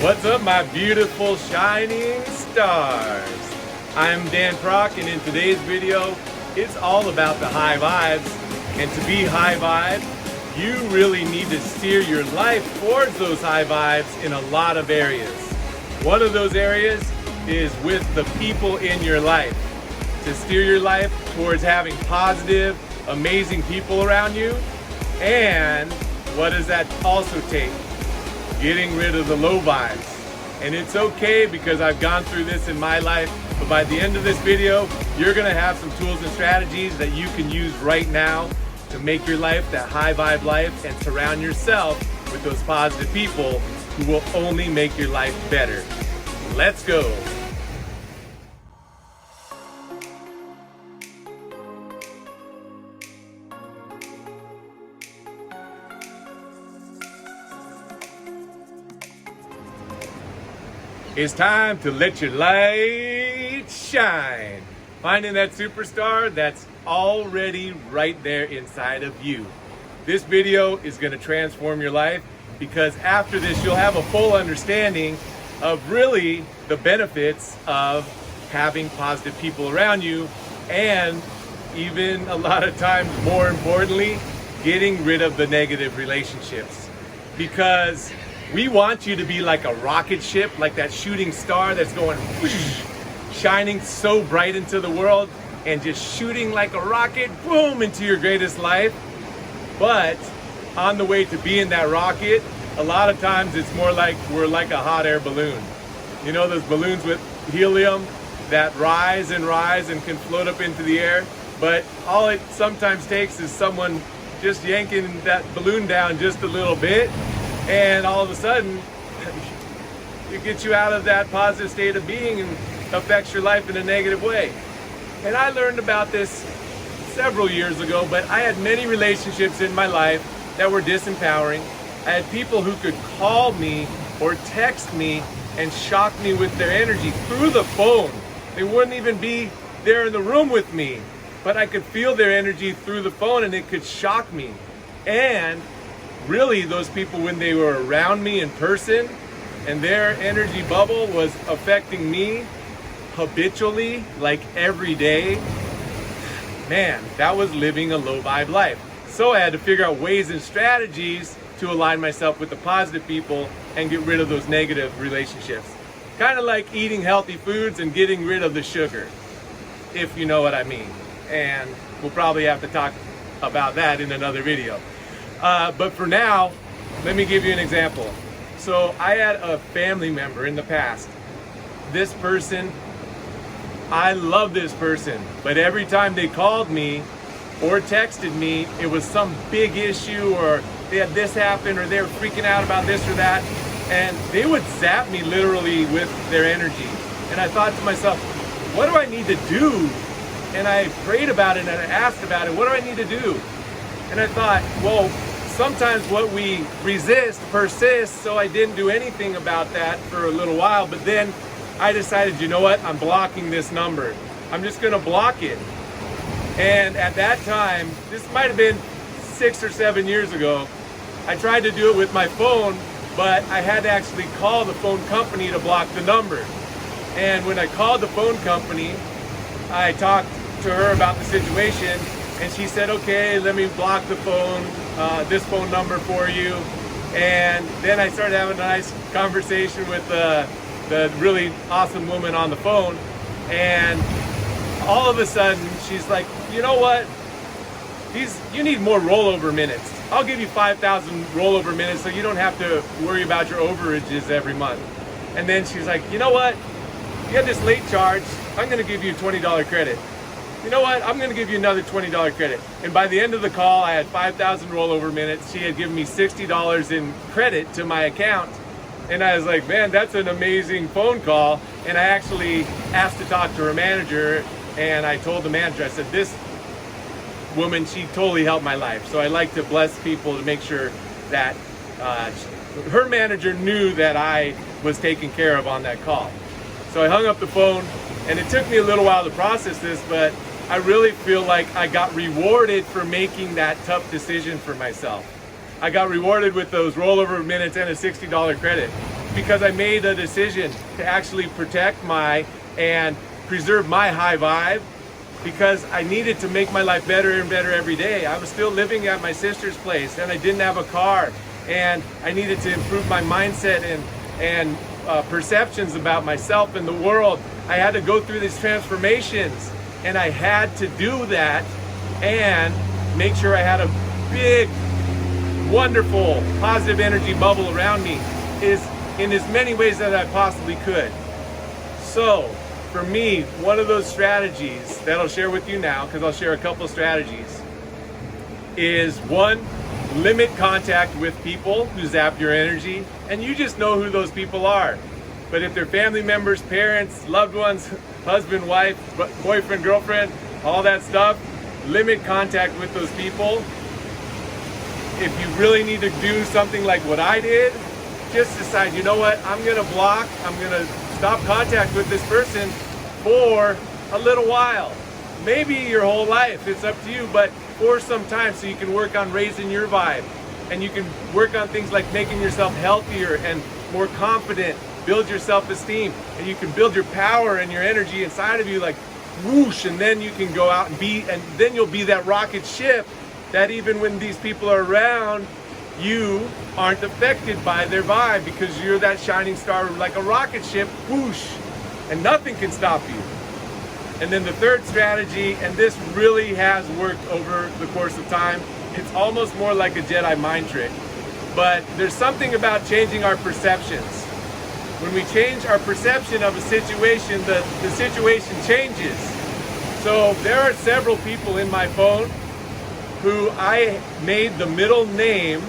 What's up, my beautiful shining stars? I'm Dan PROK, and in today's video, it's all about the high vibes. And to be high vibe, you really need to steer your life towards those high vibes in a lot of areas. One of those areas is with the people in your life. To steer your life towards having positive, amazing people around you. And what does that also take? Getting rid of the low vibes. And it's okay, because I've gone through this in my life, but by the end of this video, you're gonna have some tools and strategies that you can use right now to make your life that high vibe life, and surround yourself with those positive people who will only make your life better. Let's go. It's time to let your light shine. Finding that superstar that's already right there inside of you. This video is going to transform your life, because after this you'll have a full understanding of really the benefits of having positive people around you, and even a lot of times, more importantly, getting rid of the negative relationships. Because we want you to be like a rocket ship, like that shooting star that's going whoosh, shining so bright into the world and just shooting like a rocket, boom, into your greatest life. But on the way to being that rocket, a lot of times it's more like we're like a hot air balloon. You know those balloons with helium that rise and can float up into the air? But all it sometimes takes is someone just yanking that balloon down just a little bit, and all of a sudden it gets you out of that positive state of being and affects your life in a negative way. And I learned about this several years ago, but I had many relationships in my life that were disempowering. I had people who could call me or text me and shock me with their energy through the phone. They wouldn't even be there in the room with me, but I could feel their energy through the phone, and it could shock me. And really, those people, when they were around me in person and their energy bubble was affecting me habitually, like every day, man, that was living a low vibe life. So I had to figure out ways and strategies to align myself with the positive people and get rid of those negative relationships. Kind of like eating healthy foods and getting rid of the sugar, if you know what I mean. And we'll probably have to talk about that in another video. But for now, let me give you an example. So I had a family member in the past. This person, I love this person, but every time they called me or texted me, it was some big issue, or they had this happen, or they were freaking out about this or that, and they would zap me literally with their energy. And I thought to myself, what do I need to do? And I prayed about it and I asked about it, what do I need to do? And I thought, well, sometimes what we resist persists, so I didn't do anything about that for a little while. But then I decided, you know what, I'm blocking this number. I'm just gonna block it. And at that time, this might have been 6 or 7 years ago, I tried to do it with my phone, but I had to actually call the phone company to block the number. And when I called the phone company, I talked to her about the situation, and she said, okay, let me block the phone, this phone number for you. And then I started having a nice conversation with the really awesome woman on the phone. And all of a sudden, she's like, you know what? You need more rollover minutes. I'll give you 5,000 rollover minutes so you don't have to worry about your overages every month. And then she's like, you know what? You had this late charge. I'm gonna give you a $20 credit. You know what? I'm gonna give you another $20 credit. And by the end of the call, I had 5,000 rollover minutes. She had given me $60 in credit to my account. And I was like, man, that's an amazing phone call. And I actually asked to talk to her manager, and I told the manager, I said, this woman, she totally helped my life. So I like to bless people to make sure that her manager knew that I was taken care of on that call. So I hung up the phone, and it took me a little while to process this, but I really feel like I got rewarded for making that tough decision for myself. I got rewarded with those rollover minutes and a $60 credit. because I made a decision to actually protect and preserve my high vibe, because I needed to make my life better and better every day. I was still living at my sister's place and I didn't have a car, and I needed to improve my mindset and perceptions about myself and the world. I had to go through these transformations, and I had to do that and make sure I had a big, wonderful, positive energy bubble around me in as many ways that I possibly could. So for me, one of those strategies that I'll share with you now, because I'll share a couple strategies, is one, limit contact with people who zap your energy, and you just know who those people are. But if they're family members, parents, loved ones, husband, wife, boyfriend, girlfriend, all that stuff, limit contact with those people. If you really need to do something like what I did, just decide, you know what, I'm gonna stop contact with this person for a little while. Maybe your whole life, it's up to you, but for some time, so you can work on raising your vibe, and you can work on things like making yourself healthier and more confident, build your self-esteem, and you can build your power and your energy inside of you, like whoosh, and then you can go out and then you'll be that rocket ship that even when these people are around, you aren't affected by their vibe, because you're that shining star like a rocket ship, whoosh, and nothing can stop you. And then the third strategy, and this really has worked over the course of time, it's almost more like a Jedi mind trick, but there's something about changing our perceptions. When we change our perception of a situation, the situation changes. So there are several people in my phone who I made the middle name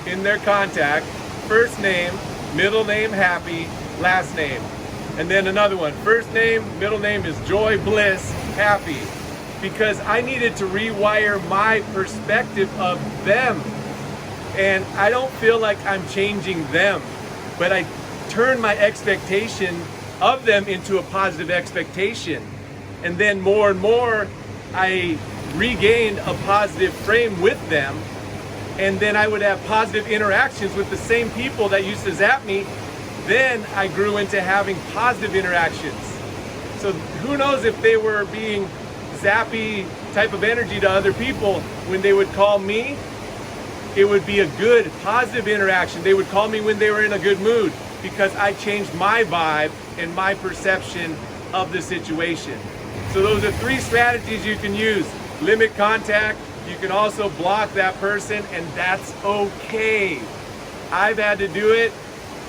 in their contact, first name, middle name Happy, last name. And then another one, first name, middle name is Joy, Bliss, Happy, because I needed to rewire my perspective of them. And I don't feel like I'm changing them, but I turn my expectation of them into a positive expectation. And then more and more, I regained a positive frame with them. And then I would have positive interactions with the same people that used to zap me. Then I grew into having positive interactions. So who knows if they were being zappy type of energy to other people, when they would call me, it would be a good, positive interaction. They would call me when they were in a good mood, because I changed my vibe and my perception of the situation. So those are three strategies you can use. Limit contact. You can also block that person, and that's okay. I've had to do it,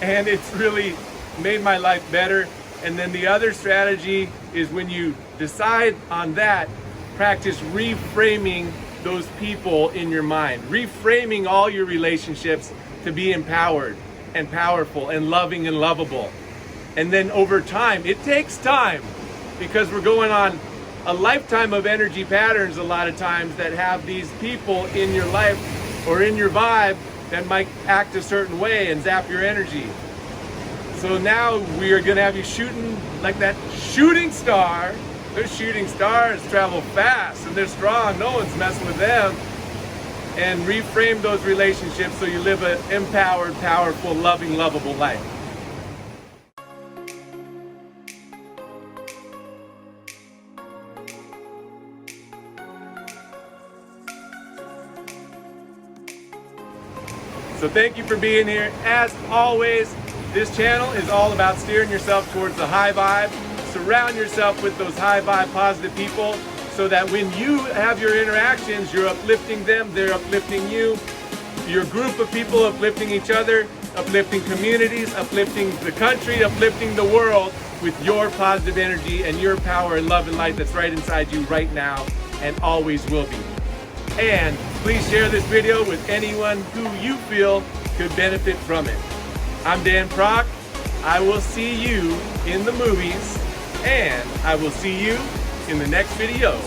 and it's really made my life better. And then the other strategy is, when you decide on that, practice reframing those people in your mind, reframing all your relationships to be empowered and powerful and loving and lovable. And then over time, it takes time, because we're going on a lifetime of energy patterns a lot of times that have these people in your life or in your vibe that might act a certain way and zap your energy. So now we are gonna have you shooting like that shooting star. Those shooting stars travel fast and they're strong. No one's messing with them. And reframe those relationships so you live an empowered, powerful, loving, lovable life. So thank you for being here. As always, this channel is all about steering yourself towards the high vibe. Surround yourself with those high vibe positive people, so that when you have your interactions, you're uplifting them, they're uplifting you. Your group of people uplifting each other, uplifting communities, uplifting the country, uplifting the world with your positive energy and your power and love and light that's right inside you right now and always will be. And please share this video with anyone who you feel could benefit from it. I'm Dan PROK. I will see you in the movies, and I will see you in the next video.